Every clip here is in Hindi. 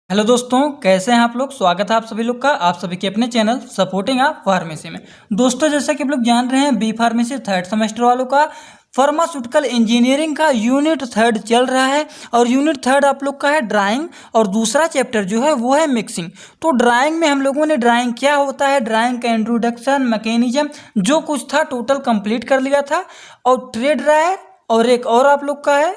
हेलो दोस्तों, कैसे हैं आप लोग। स्वागत है आप सभी लोग का आप सभी के अपने चैनल सपोर्टिंग आप फार्मेसी में। दोस्तों, जैसा कि आप लोग जान रहे हैं, बी फार्मेसी थर्ड सेमेस्टर वालों का फार्मास्यूटिकल इंजीनियरिंग का यूनिट थर्ड चल रहा है। और यूनिट थर्ड आप लोग का है ड्राइंग, और दूसरा चैप्टर जो है वो है मिक्सिंग। तो ड्राइंग में हम लोगों ने ड्राइंग क्या होता है, ड्राइंग का इंट्रोडक्शन, मैकेनिज्म, जो कुछ था टोटल कंप्लीट कर लिया था। और ट्रे ड्रायर और एक और आप लोग का है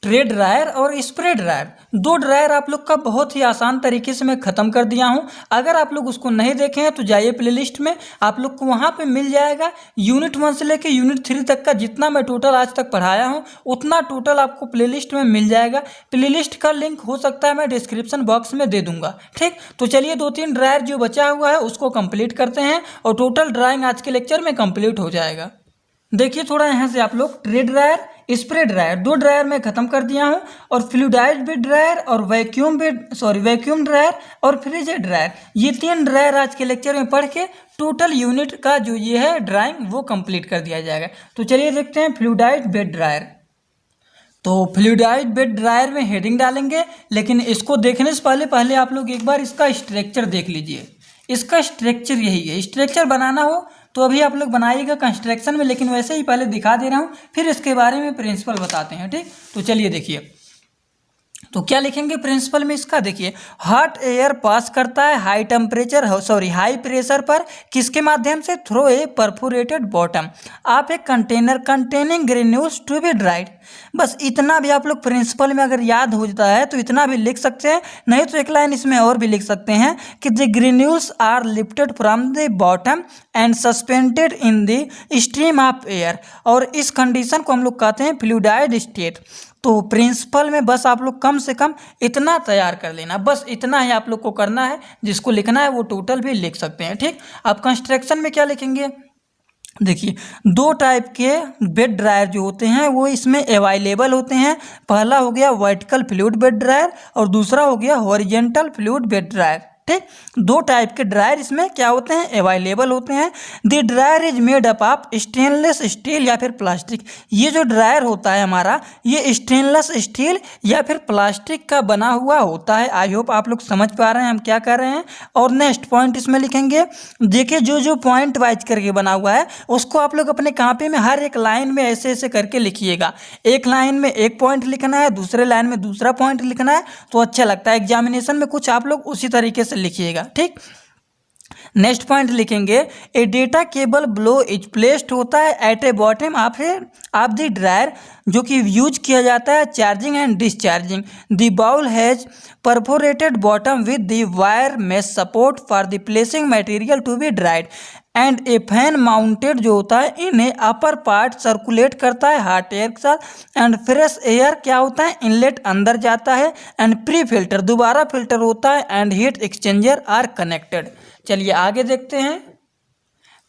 ट्रे ड्रायर और स्प्रे ड्रायर, दो ड्रायर आप लोग का बहुत ही आसान तरीके से मैं ख़त्म कर दिया हूं। अगर आप लोग उसको नहीं देखे हैं तो जाइए प्लेलिस्ट में, आप लोग को वहां पे मिल जाएगा। यूनिट 1 से लेके यूनिट 3 तक का जितना मैं टोटल आज तक पढ़ाया हूं उतना टोटल आपको प्लेलिस्ट में मिल जाएगा। प्लेलिस्ट का लिंक हो सकता है मैं डिस्क्रिप्शन बॉक्स में दे दूंगा। ठीक, तो चलिए 2-3 ड्रायर जो बचा हुआ है उसको कंप्लीट करते हैं और टोटल ड्राइंग आज के लेक्चर में कंप्लीट हो जाएगा। देखिए थोड़ा यहाँ से आप लोग ट्रे ड्रायर, स्प्रे ड्रायर, दो ड्रायर मैं खत्म कर दिया हूँ। और फ्लूइडाइज्ड बेड ड्रायर और वैक्यूम ड्रायर और फ्रिज ड्रायर, ये 3 ड्रायर आज के लेक्चर में पढ़ के टोटल यूनिट का जो ये है ड्राइंग वो कंप्लीट कर दिया जाएगा। तो चलिए देखते हैं फ्लूइडाइज्ड बेड ड्रायर। तो फ्लूइडाइज्ड बेड ड्रायर में हेडिंग डालेंगे, लेकिन इसको देखने से पहले आप लोग एक बार इसका स्ट्रक्चर देख लीजिए। इसका स्ट्रक्चर यही है। स्ट्रक्चर बनाना हो तो अभी आप लोग बनाइएगा कंस्ट्रक्शन में, लेकिन वैसे ही पहले दिखा दे रहा हूँ, फिर इसके बारे में प्रिंसिपल बताते हैं। ठीक, तो चलिए देखिए, तो क्या लिखेंगे प्रिंसिपल में इसका। देखिए, हॉट एयर पास करता है हाई प्रेशर पर, किसके माध्यम से, थ्रू ए परफोरेटेड बॉटम आप एक container containing granules to be dried. बस इतना भी आप लोग प्रिंसिपल में अगर याद हो जाता है तो इतना भी लिख सकते हैं, नहीं तो एक लाइन इसमें और भी लिख सकते हैं कि the granules are lifted from the bottom and suspended in the stream of air. और इस कंडीशन को हम लोग कहते हैं फ्लूइडाइड स्टेट। तो प्रिंसिपल में बस आप लोग कम से कम इतना तैयार कर लेना, बस इतना ही आप लोग को करना है। जिसको लिखना है वो टोटल भी लिख सकते हैं। ठीक, अब कंस्ट्रक्शन में क्या लिखेंगे। देखिए, दो टाइप के बेड ड्रायर जो होते हैं वो इसमें अवेलेबल होते हैं। पहला हो गया वर्टिकल फ्लूइड बेड ड्रायर और दूसरा हो गया हॉरिजॉन्टल फ्लूइड बेड ड्रायर। ठीक, दो टाइप के ड्रायर इसमें क्या होते हैं, अवेलेबल होते हैं। The dryer is made up of stainless steel या फिर प्लास्टिक। ये जो ड्रायर होता है हमारा, ये स्टेनलेस स्टील या फिर प्लास्टिक का बना हुआ होता है। आई होप आप लोग समझ पा रहे हैं हम क्या कर रहे हैं। और नेक्स्ट पॉइंट इसमें लिखेंगे। देखिए, जो जो पॉइंट वाइज करके बना हुआ है उसको आप लोग अपने कॉपी में हर एक लाइन में ऐसे ऐसे करके लिखिएगा। एक लाइन में एक पॉइंट लिखना है, दूसरे लाइन में दूसरा पॉइंट लिखना है, तो अच्छा लगता है। एग्जामिनेशन में कुछ आप लोग उसी तरीके से लिखिएगा। ठीक, नेक्स्ट पॉइंट लिखेंगे, a detachable bowl is placed होता है at a bottom of the dryer, जो कि यूज किया जाता है charging and discharging. The bowl has perforated bottom with the wire mesh support for the placing material to be dried and a fan mounted जो होता है इन्हें अपर पार्ट सर्कुलेट करता है हॉट एयर के साथ। एंड फ्रेश एयर क्या होता है, इनलेट अंदर जाता है। एंड प्री फिल्टर दोबारा फिल्टर होता है। And heat exchanger are connected. चलिए आगे देखते हैं।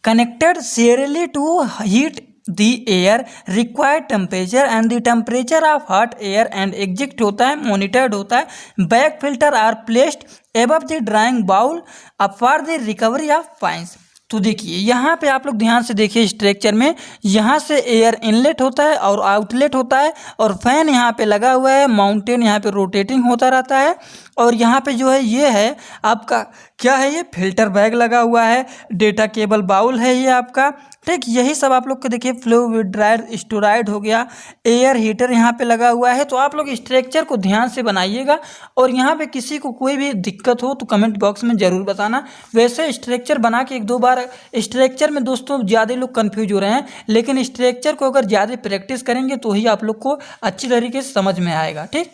Connected serially to heat the air required temperature and the temperature of hot air and exit होता है, मॉनिटर्ड होता है। Back filter are placed above the drying bowl for the recovery of fines. तो देखिए यहाँ पे आप लोग ध्यान से देखिए, स्ट्रक्चर में यहाँ से एयर इनलेट होता है और आउटलेट होता है, और फैन यहाँ पे लगा हुआ है, माउंटेन यहाँ पे रोटेटिंग होता रहता है। और यहाँ पे जो है ये है आपका क्या है, ये फिल्टर बैग लगा हुआ है, डेटा केबल बाउल है ये आपका। ठीक, यही सब आप लोग को देखिए, फ्लूइड ड्रायर स्टोराइड हो गया, एयर हीटर यहाँ पे लगा हुआ है। तो आप लोग स्ट्रक्चर को ध्यान से बनाइएगा, और यहाँ पे किसी को कोई भी दिक्कत हो तो कमेंट बॉक्स में ज़रूर बताना। वैसे स्ट्रक्चर बना के 1-2 बार, स्ट्रक्चर में दोस्तों ज़्यादा लोग कन्फ्यूज हो रहे हैं, लेकिन स्ट्रक्चर को अगर ज़्यादा प्रैक्टिस करेंगे तो ही आप लोग को अच्छी तरीके से समझ में आएगा। ठीक,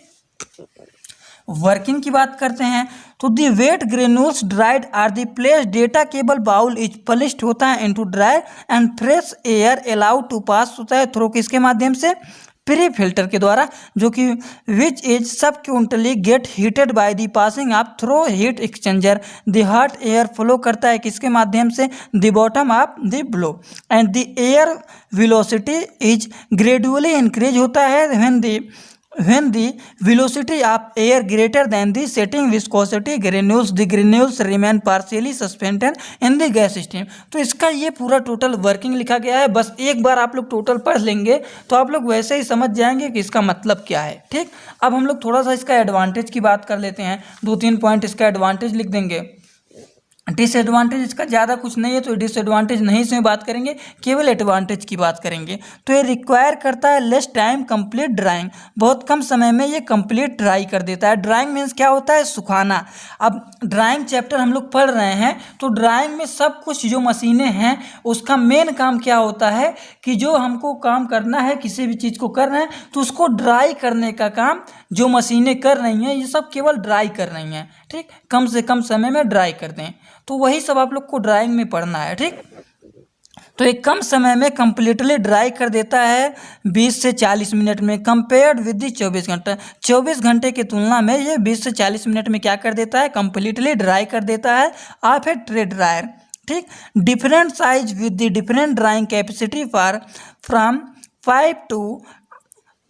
वर्किंग की बात करते हैं तो the wet granules dried are the place detachable bowl is placed होता है into dryer and fresh air allowed to pass होता है थ्रू किसके माध्यम से, प्री फिल्टर के द्वारा, जो कि which is subsequently get heated by the passing of through heat exchanger. The hot air flow करता है किसके माध्यम से, the bottom of the bowl and the air velocity is gradually increase होता है when the when the velocity of air greater than the setting viscosity granules, the granules remain partially suspended in the gas stream। तो इसका ये पूरा टोटल वर्किंग लिखा गया है। बस एक बार आप लोग टोटल पढ़ लेंगे तो आप लोग वैसे ही समझ जाएंगे कि इसका मतलब क्या है। ठीक, अब हम लोग थोड़ा सा इसका एडवांटेज की बात कर लेते हैं। 2-3 पॉइंट इसका एडवांटेज लिख देंगे। डिसएडवांटेज इसका ज़्यादा कुछ नहीं है, तो डिसएडवांटेज नहीं इसमें बात करेंगे, केवल एडवांटेज की बात करेंगे। तो ये रिक्वायर करता है लेस टाइम कंप्लीट ड्राइंग, बहुत कम समय में ये कंप्लीट ड्राई कर देता है। ड्राइंग मीन्स क्या होता है? सुखाना। अब ड्राइंग चैप्टर हम लोग पढ़ रहे हैं, तो ड्राइंग में सब कुछ जो मशीनें हैं उसका मेन काम क्या होता है कि जो हमको काम करना है, किसी भी चीज़ को कर रहे हैं तो उसको ड्राई करने का काम जो मशीनें कर रही हैं, ये सब केवल ड्राई कर रही हैं। ठीक, कम से कम समय में ड्राई कर दें, तो वही सब आप लोग को ड्राइंग में पढ़ना है। ठीक, तो एक कम समय में कम्प्लीटली ड्राई कर देता है 20 से 40 मिनट में, कंपेयर्ड विद दी 24 घंटे। 24 घंटे की तुलना में ये 20 से 40 मिनट में क्या कर देता है? कम्प्लीटली ड्राई कर देता है ऑफ ए ट्रे ड्रायर। ठीक, different size with the different drawing capacity for from 5 to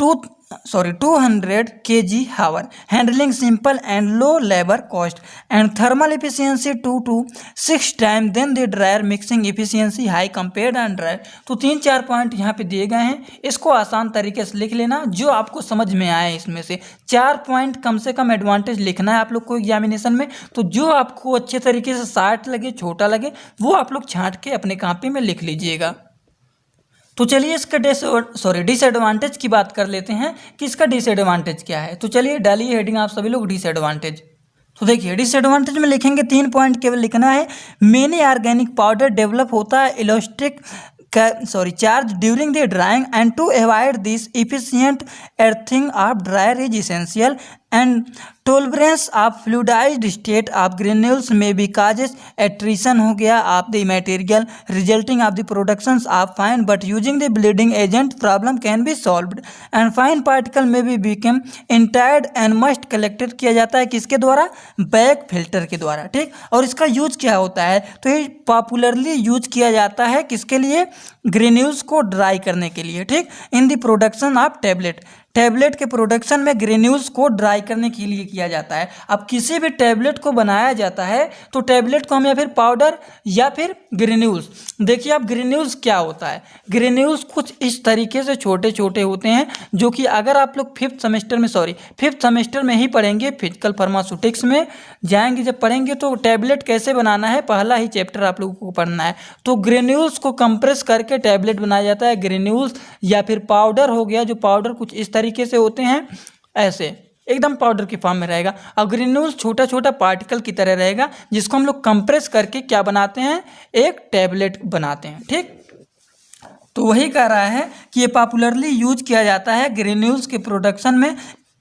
200 kg hour, handling simple and low labor cost and thermal efficiency 2 to 6 times than the dryer, mixing efficiency high compared and dryer। तो 3-4 पॉइंट यहाँ पे दिए गए हैं, इसको आसान तरीके से लिख लेना जो आपको समझ में आए। इसमें से 4 पॉइंट कम से कम एडवांटेज लिखना है आप लोग को एग्जामिनेशन में, तो जो आपको अच्छे तरीके से शार्ट लगे, छोटा लगे, वो आप लोग छांट के अपने कॉपी में लिख लीजिएगा। तो चलिए इसका डिसएडवांटेज की बात कर लेते हैं कि इसका डिसएडवांटेज क्या है। तो चलिए डालिए हेडिंग आप सभी लोग डिसएडवांटेज। तो देखिए डिसएडवांटेज में लिखेंगे 3 पॉइंट केवल लिखना है। मेनी ऑर्गेनिक पाउडर डेवलप होता है elastic charge during the drying and to avoid this efficient earthing of dryer is essential and tolerance of fluidized state of granules may be causes attrition हो गया of the material resulting of the productions of fine but using the bleeding agent problem can be solved and fine particle may be become entrained and must collected किया जाता है किसके द्वारा? बैक फिल्टर के द्वारा। ठीक, और इसका यूज क्या होता है? तो ये पॉपुलरली यूज किया जाता है किसके लिए? ग्रेन्यूल्स को ड्राई करने के लिए। ठीक, in the production of tablet के प्रोडक्शन में ग्रेन्यूल्स को ड्राई करने के लिए किया जाता है। अब किसी भी टैबलेट को बनाया जाता है तो टैबलेट को हम या फिर पाउडर या फिर ग्रेन्यूल्स, देखिए आप ग्रेन्यूल्स क्या होता है? ग्रेन्यूल्स कुछ इस तरीके से छोटे छोटे होते हैं जो कि अगर आप लोग फिफ्थ सेमेस्टर में ही पढ़ेंगे, फिजिकल फार्मास्यूटिक्स में जाएंगे जब पढ़ेंगे तो टैबलेट कैसे बनाना है पहला ही चैप्टर आप लोगों को पढ़ना है। तो ग्रेन्यूल्स को कंप्रेस करके टैबलेट बनाया जाता है। ग्रेन्यूल्स या फिर पाउडर हो गया, जो पाउडर कुछ इस तरीके से होते हैं, ऐसे एकदम पाउडर की फॉर्म में रहेगा, और ग्रेन्यूल्स छोटा छोटा पार्टिकल की तरह रहेगा जिसको हम लोग कंप्रेस करके क्या बनाते हैं? एक टैबलेट बनाते हैं। ठीक, तो वही कह रहा है कि ये पॉपुलरली यूज किया जाता है ग्रेन्यूल्स के प्रोडक्शन में,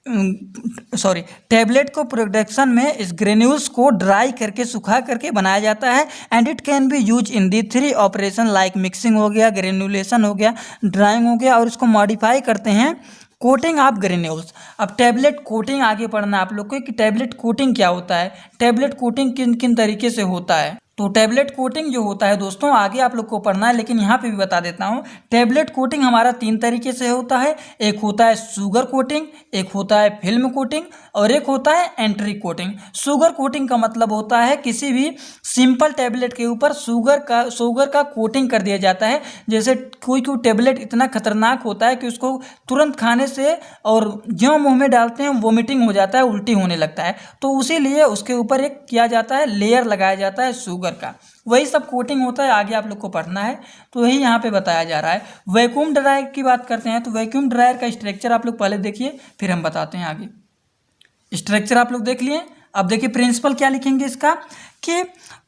टैबलेट को प्रोडक्शन में इस ग्रेन्यूल्स को ड्राई करके सुखा करके बनाया जाता है। And it can be use in the 3 operation like mixing हो गया, ग्रेन्युलेशन हो गया, ड्राइंग हो गया, और इसको मॉडिफाई करते हैं कोटिंग ऑफ ग्रेन्यूल्स। अब टैबलेट कोटिंग आगे पढ़ना है आप लोग को कि टैबलेट कोटिंग क्या होता है, टैबलेट कोटिंग किन किन तरीके से होता है। तो टैबलेट कोटिंग जो होता है दोस्तों आगे आप लोग को पढ़ना है, लेकिन यहाँ पे भी बता देता हूँ। टैबलेट कोटिंग हमारा 3 तरीके से होता है। एक होता है शुगर कोटिंग, एक होता है फिल्म कोटिंग, और एक होता है एंट्री कोटिंग। शुगर कोटिंग का मतलब होता है किसी भी सिंपल टैबलेट के ऊपर शुगर का कोटिंग कर दिया जाता है। जैसे कोई टैबलेट इतना खतरनाक होता है कि उसको तुरंत खाने से और ज्यों मुँह में डालते हैं वोमिटिंग हो जाता है, उल्टी होने लगता है, तो उसी लिए उसके ऊपर एक किया जाता है, लेयर लगाया जाता है शुगर का। वही सब कोटिंग होता है, आगे आप लोग को पढ़ना है, तो वही यहाँ पे बताया जा रहा है। वैक्यूम ड्रायर की बात करते हैं, तो वैक्यूम ड्रायर का स्ट्रक्चर आप लोग पहले देखिए, फिर हम बताते हैं आगे। स्ट्रक्चर आप लोग देख लिए। अब देखिए प्रिंसिपल क्या लिखेंगे इसका कि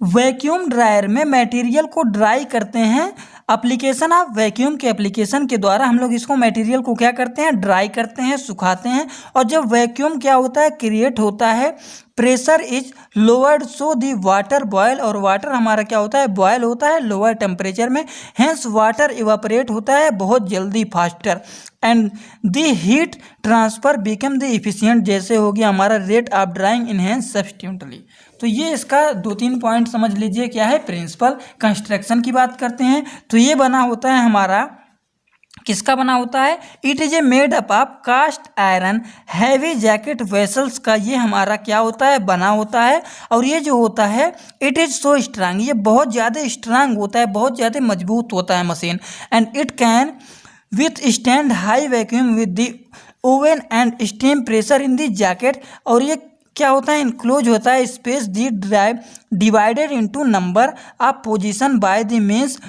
वैक्यूम ड्रायर में मटेरियल को ड्राई करते हैं। एप्लीकेशन ऑफ वैक्यूम के एप्लीकेशन के द्वारा हम लोग इसको मटेरियल को क्या करते हैं? ड्राई करते हैं, सुखाते हैं। और जब वैक्यूम क्या होता है? क्रिएट होता है, pressure is lowered so the water boil, और वाटर हमारा क्या होता है? बॉयल होता है लोअर टेम्परेचर में, हेंस वाटर इवापोरेट होता है बहुत जल्दी, faster, and the heat transfer become the efficient, जैसे हो गया हमारा rate of drying enhance substantially. तो ये इसका 2-3 पॉइंट समझ लीजिए क्या है। प्रिंसिपल कंस्ट्रक्शन की बात करते हैं तो ये बना होता है हमारा किसका बना होता है? It is a made up of cast iron heavy jacket vessels का ये हमारा क्या होता है? बना होता है। और ये जो होता है इट इज सो स्ट्रांग, ये बहुत ज़्यादा स्ट्रांग होता है, बहुत ज़्यादा मजबूत होता है machine. And it can withstand high vacuum with the oven and steam pressure in the jacket. और ये क्या होता है? इनक्लोज होता है space the drive divided into number of position by the means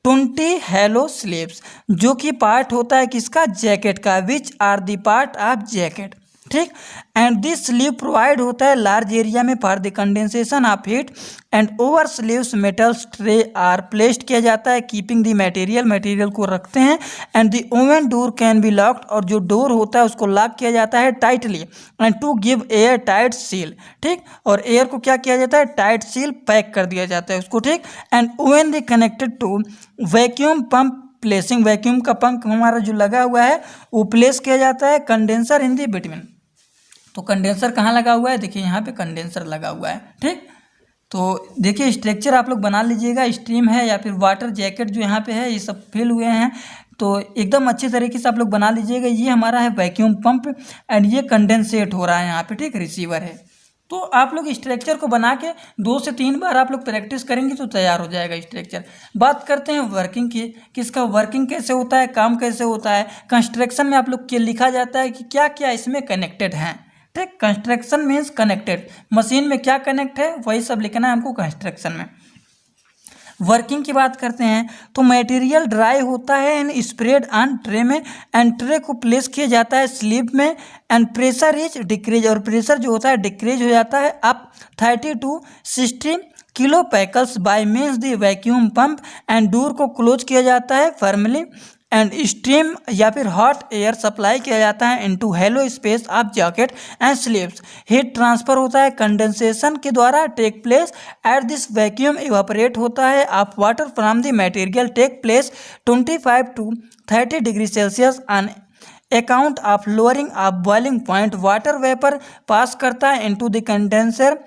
20 hollow sleeves, जो कि पार्ट होता है किसका? जैकेट का, which are the part of jacket. ठीक। एंड दिस स्लीव प्रोवाइड होता है लार्ज एरिया में for the condensation of heat. And over sleeves metals tray are placed किया जाता है कीपिंग द मटेरियल को रखते हैं। And the oven door can be locked, और जो डोर होता है उसको लॉक किया जाता है tightly and to give air tight seal. ठीक। और एयर को क्या किया जाता है? टाइट सील, पैक कर दिया जाता है उसको। ठीक। And oven the connected to vacuum pump placing, vacuum का पंप हमारा जो लगा हुआ है वो प्लेस किया जाता है कंडेंसर इन दी बिटवीन। तो कंडेंसर कहाँ लगा हुआ है? देखिए यहाँ पे कंडेंसर लगा हुआ है। ठीक। तो देखिए स्ट्रक्चर आप लोग बना लीजिएगा, स्ट्रीम है या फिर वाटर जैकेट जो यहाँ पे है ये सब फिल हुए हैं, तो एकदम अच्छे तरीके से आप लोग बना लीजिएगा। ये हमारा है वैक्यूम पंप एंड ये कंडेंसेट हो रहा है यहाँ पे। ठीक। रिसीवर है। तो आप लोग स्ट्रक्चर को बना के 2 से 3 बार आप लोग प्रैक्टिस करेंगे तो तैयार हो जाएगा स्ट्रक्चर। बात करते हैं वर्किंग की, किसका वर्किंग कैसे होता है, काम कैसे होता है। कंस्ट्रक्शन में आप लोग के लिखा जाता है कि क्या क्या इसमें कनेक्टेड हैं। ठीक। कंस्ट्रक्शन मीन्स कनेक्टेड, मशीन में क्या कनेक्ट है वही सब लिखना है हमको कंस्ट्रक्शन में। वर्किंग की बात करते हैं तो मटेरियल ड्राई होता है एंड स्प्रेड ऑन ट्रे में, एंड ट्रे को प्लेस किया जाता है स्लीव में। एंड प्रेशर इज डिक्रीज, और प्रेशर जो होता है डिक्रीज हो जाता है up 30 to 60 kilo pascals by means the vacuum pump. And door को क्लोज किया जाता है फर्मली एंड स्टीम या फिर हॉट एयर सप्लाई किया जाता है into hollow space of jacket and sleeves. Heat transfer होता है कंडेंसेशन के द्वारा take place at this vacuum evaporate होता है of water from the material take place 25 to 30 degree Celsius on account of lowering of boiling point. Water vapour pass करता है इनटू द कंडेंसर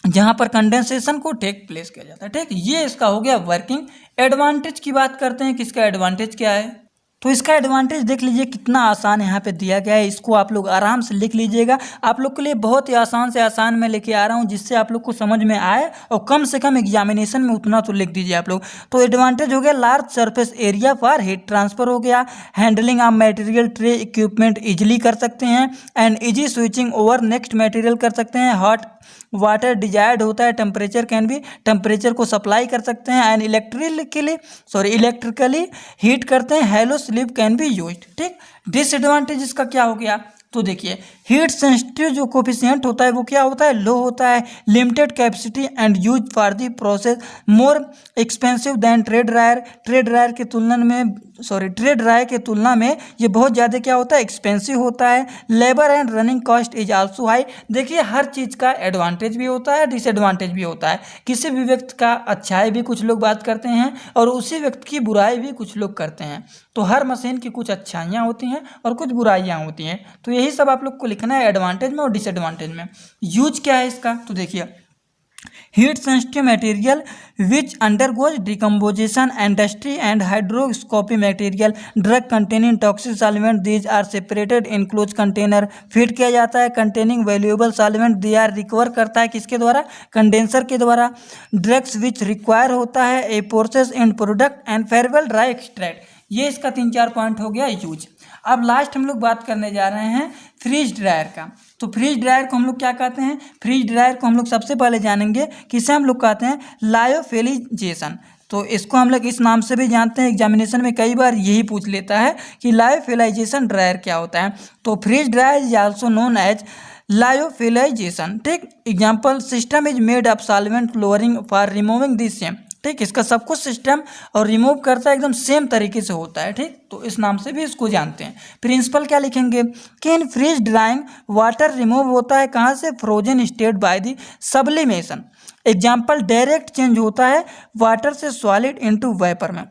जहाँ पर कंडेंसेशन को टेक प्लेस किया जाता है। ठीक। ये इसका हो गया वर्किंग। एडवांटेज की बात करते हैं, किसका एडवांटेज क्या है? तो इसका एडवांटेज देख लीजिए कितना आसान यहाँ पे दिया गया है, इसको आप लोग आराम से लिख लीजिएगा। आप लोग के लिए बहुत ही आसान से आसान मैं लेके आ रहा हूँ जिससे आप लोग को समझ में आए, और कम से कम एग्जामिनेशन में उतना तो लिख दीजिए आप लोग। तो एडवांटेज हो गया large surface area for heat transfer हो गया, handling of material tray equipment easily कर सकते हैं, and easy switching over next material कर सकते हैं। हॉट वाटर डिजायर्ड होता है, टेम्परेचर कैन भी, टेम्परेचर को सप्लाई कर सकते हैं। एंड इलेक्ट्रिकली हीट करते हैं। Hello sleeve can be used. ठीक। डिसएडवांटेज इसका क्या हो गया? तो देखिए हीट सेंसिटिव जो कोफिशिएंट होता है वो क्या होता है? लो होता है। Limited capacity and use for the process, more expensive than tray dryer. Tray dryer के तुलना में ये बहुत ज़्यादा क्या होता है? एक्सपेंसिव होता है। Labour and running cost is also high. देखिए हर चीज़ का एडवांटेज भी होता है, डिसएडवांटेज भी होता है। किसी भी व्यक्ति का अच्छाई भी कुछ लोग बात करते हैं और उसी व्यक्ति की बुराई भी कुछ लोग करते हैं। तो हर मशीन की कुछ अच्छाइयाँ होती हैं और कुछ बुराइयाँ होती हैं। तो यही सब आप लोग को लिखना है एडवांटेज में और डिसएडवांटेज में। यूज क्या है इसका? तो देखिए heat sensitive material which undergoes decomposition industry and hygroscopic material drug containing toxic solvent these are separated in close container. Feed किया जाता है containing valuable solvent, they are recover करता है किसके द्वारा? कंडेंसर के द्वारा। ड्रग्स विच रिक्वायर होता है a process in product and farewell dry extract. ये इसका 3-4 पॉइंट हो गया यूज। अब लास्ट हम लोग बात करने जा रहे हैं फ्रीज ड्रायर का। तो फ्रीज ड्रायर को हम लोग क्या कहते हैं? फ्रीज ड्रायर को हम लोग सबसे पहले जानेंगे किसे हम लोग कहते हैं? लायोफिलिजेशन। तो इसको हम लोग इस नाम से भी जानते हैं, एग्जामिनेशन में कई बार यही पूछ लेता है कि लायोफिलाइजेशन ड्रायर क्या होता है। तो freeze dryer is also known as lyophilization. ठीक। Example system is made of solvent lowering for removing this same. ठीक। इसका सब कुछ सिस्टम और रिमूव करता है एकदम सेम तरीके से होता है। ठीक। तो इस नाम से भी इसको जानते हैं। प्रिंसिपल क्या लिखेंगे कि इन फ्रीज ड्राइंग वाटर रिमूव होता है कहाँ से? Frozen state by the sublimation. Example direct change होता है वाटर से सॉलिड इनटू वेपर में।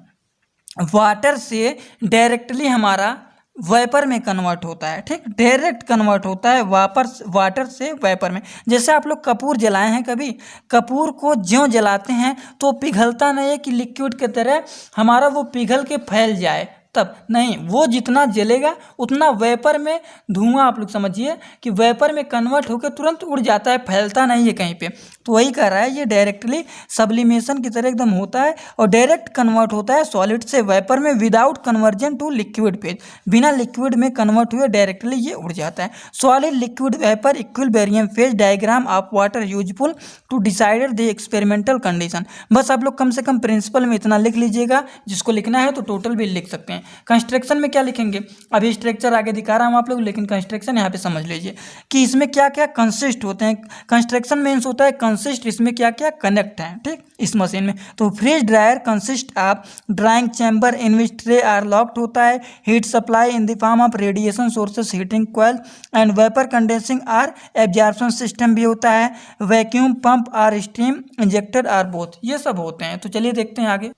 वाटर से डायरेक्टली हमारा वेपर में कन्वर्ट होता है। ठीक। डायरेक्ट कन्वर्ट होता है वाटर से वेपर में। जैसे आप लोग कपूर जलाए हैं, कभी कपूर को ज्यों जलाते हैं तो पिघलता नहीं है कि लिक्विड की तरह हमारा वो पिघल के फैल जाए, तब नहीं, वो जितना जलेगा उतना वेपर में धुआं, आप लोग समझिए कि वेपर में कन्वर्ट होकर तुरंत उड़ जाता है, फैलता नहीं है कहीं पे। तो वही कह रहा है, ये डायरेक्टली सब्लिमेशन की तरह एकदम होता है और डायरेक्ट कन्वर्ट होता है सॉलिड से वेपर में without conversion to liquid phase. बिना लिक्विड में कन्वर्ट हुए डायरेक्टली ये उड़ जाता है। Solid liquid vapour equilibrium phase diagram of water useful to decide the experimental condition. बस आप लोग कम से कम प्रिंसिपल में इतना लिख लीजिएगा, जिसको लिखना है तो टोटल भी लिख सकते हैं। कंस्ट्रक्शन में क्या लिखेंगे, अभी स्ट्रक्चर आगे दिखा रहा हूँ आप लोग, लेकिन कंस्ट्रक्शन यहाँ पे समझ लीजिए कि इसमें क्या क्या कंसिस्ट होते हैं। कंस्ट्रक्शन मीन्स होता है कंसिस्ट, इसमें क्या क्या कनेक्ट है, ठीक, इस मशीन में। तो freeze dryer consist of drying chamber in which tray are locked होता है, heat supply in the form of radiation sources, heating coil and vapour condensing or absorption system भी होता है, vacuum pump or steam injector or both, ये सब होते हैं। तो चलिए देखते हैं आगे।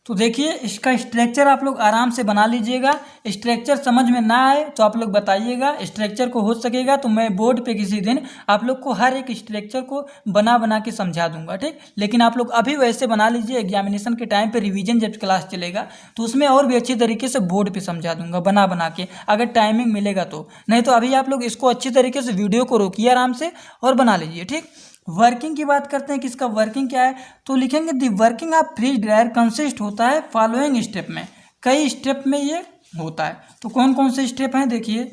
तो देखिए इसका स्ट्रक्चर आप लोग आराम से बना लीजिएगा। स्ट्रक्चर समझ में ना आए तो आप लोग बताइएगा, स्ट्रक्चर को हो सकेगा तो मैं बोर्ड पे किसी दिन आप लोग को हर एक स्ट्रक्चर को बना के समझा दूंगा, ठीक। लेकिन आप लोग अभी वैसे बना लीजिए, एग्जामिनेशन के टाइम पे रिवीजन जब क्लास चलेगा तो उसमें और भी अच्छी तरीके से बोर्ड पे समझा दूंगा बना के, अगर टाइमिंग मिलेगा तो। नहीं तो अभी आप लोग इसको अच्छी तरीके से वीडियो को रोकिए आराम से और बना लीजिए, ठीक। वर्किंग की बात करते हैं कि इसका वर्किंग क्या है, तो लिखेंगे the working of freeze dryer consist होता है फॉलोइंग स्टेप में, कई स्टेप में ये होता है। तो कौन कौन से स्टेप हैं देखिए।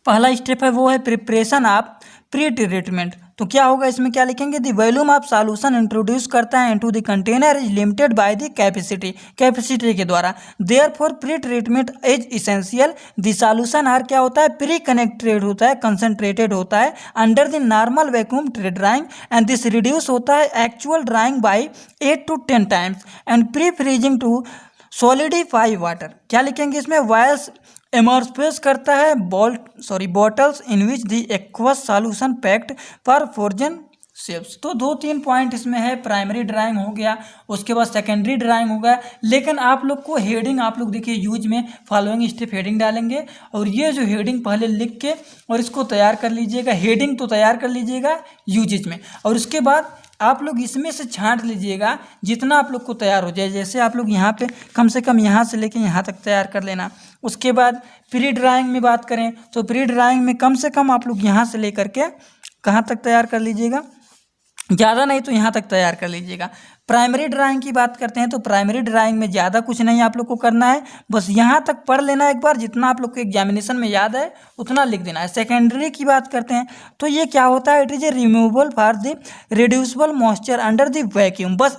पहला स्टेप है वो है प्रिपरेशन ऑफ प्री ट्रीटमेंट। तो क्या होगा इसमें, क्या लिखेंगे, the volume of solution introduce करता है into the container is limited by the capacity के द्वारा, therefore pre treatment is essential. The solution are क्या होता है, प्री कनेक्टेड होता है, कंसंट्रेटेड होता है under the normal vacuum drying and this reduce होता है actual drying by 8 to 10 times and pre freezing to solidify water. क्या लिखेंगे इसमें, वायर्स इमर्स करता है bottles in which the aqueous solution packed for frozen shapes. तो 2-3 पॉइंट इसमें है, प्राइमरी ड्राइंग हो गया, उसके बाद सेकेंडरी ड्राइंग हो गया। लेकिन आप लोग को हेडिंग, आप लोग देखिए यूज में फॉलोइंग स्टेप हेडिंग डालेंगे और ये जो हेडिंग पहले लिख के और इसको तैयार कर लीजिएगा, हेडिंग तो तैयार कर लीजिएगा यूजेज में, और उसके बाद आप लोग इसमें से छांट लीजिएगा जितना आप लोग को तैयार हो जाए। जैसे आप लोग यहाँ पे कम से कम यहाँ से लेके यहाँ तक तैयार कर लेना। उसके बाद प्री ड्राइंग में बात करें तो प्री ड्राइंग में कम से कम आप लोग यहाँ से लेकर के कहाँ तक तैयार कर लीजिएगा, ज़्यादा नहीं तो यहाँ तक तैयार कर लीजिएगा। प्राइमरी ड्राइंग की बात करते हैं तो प्राइमरी ड्राइंग में ज़्यादा कुछ नहीं आप लोग को करना है, बस यहाँ तक पढ़ लेना एक बार, जितना आप लोग को एग्जामिनेशन में याद है उतना लिख देना है। सेकेंडरी की बात करते हैं तो ये क्या होता है, it is a removable for the reducible moisture under the vacuum. बस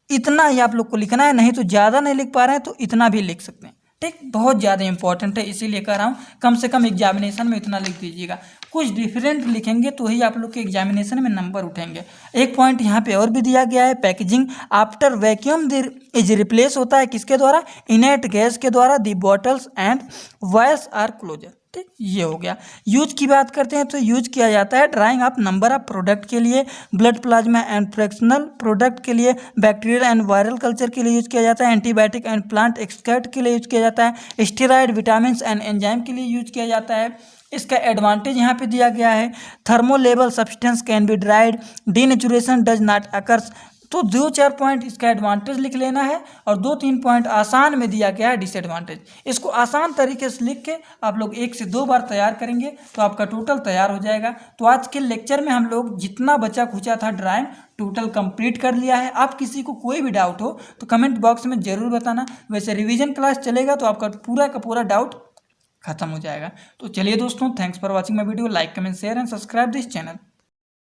इतना ही आप लोग को लिखना है, नहीं तो ज़्यादा नहीं लिख पा रहे हैं तो इतना भी लिख सकते हैं, ठीक। बहुत ज़्यादा इंपॉर्टेंट है, इसीलिए कह रहा हूँ कम से कम एग्जामिनेशन में इतना लिख दीजिएगा। कुछ डिफरेंट लिखेंगे तो ही आप लोग के एग्जामिनेशन में नंबर उठेंगे। एक पॉइंट यहाँ पे और भी दिया गया है, packaging after vacuum is replace होता है किसके द्वारा, इनर्ट गैस के द्वारा, the bottles and vials are closure, ठीक। ये हो गया। यूज की बात करते हैं तो यूज किया जाता है drying of number of product के लिए, blood plasma and fractional product के लिए, बैक्टीरियल एंड वायरल कल्चर के लिए यूज किया जाता है, एंटीबायोटिक एंड प्लांट एक्सट्रैक्ट के लिए यूज किया जाता है, स्टेरॉइड विटामिन एंड एंजाइम के लिए यूज किया जाता है। इसका एडवांटेज यहाँ पे दिया गया है, thermolabile substance can be dried, denaturation does not occurs. तो 2-4 पॉइंट इसका एडवांटेज लिख लेना है और 2-3 पॉइंट आसान में दिया गया है डिसएडवांटेज। इसको आसान तरीके से लिख के आप लोग 1 से 2 बार तैयार करेंगे तो आपका टोटल तैयार हो जाएगा। तो आज के लेक्चर में हम लोग जितना बचा खुचा था ड्राइंग टोटल कंप्लीट कर लिया है। आप किसी को कोई भी डाउट हो तो कमेंट बॉक्स में ज़रूर बताना। वैसे रिविजन क्लास चलेगा तो आपका पूरा का पूरा डाउट खत्म हो जाएगा। तो चलिए दोस्तों, thanks for watching my video. Like comment share and subscribe this channel.